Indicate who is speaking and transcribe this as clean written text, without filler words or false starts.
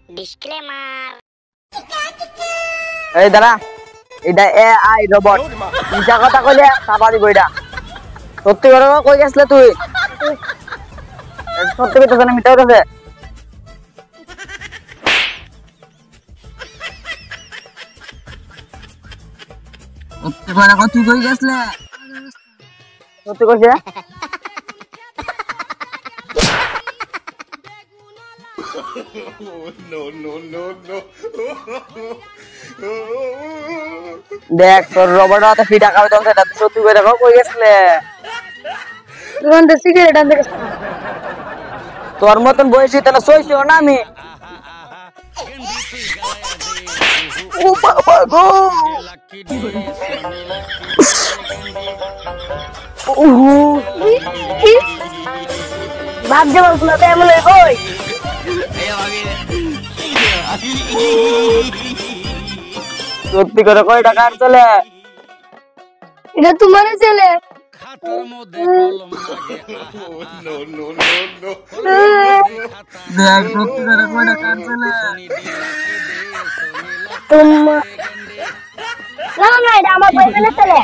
Speaker 1: Disclaimer.
Speaker 2: এই দাঁড়া, এটা AI রোবট। মিছা কথা কইলে সাবারি বইডা। সত্যি করে কই গেছলে তুই? সত্যি কথা জানা মিথ্যা কথা। সত্যি করে কই তুই কই গেছলে? সত্যি কইছে? দেখ তোর রোবট হাতে ফিটা খাবে তখন সেটা সত্যি করে কই গেছলে?
Speaker 3: সিগারেট আনতে গেছে।
Speaker 2: তোর মতন বয়সী তাহলে সইছিও না আমি। ও বাবা গো,
Speaker 3: ভাবছে বলছিল এমন কই
Speaker 2: সত্যি করে কয় টাকা আর চলে?
Speaker 3: এটা তোমার ছেলে।
Speaker 4: খাতার মধ্যে কলম লাগে
Speaker 2: দেখ সত্যি করে কয় টাকা আর চলে?
Speaker 3: তোমার না না এটা আমার বয়ফ্রেন্ডের ছেলে।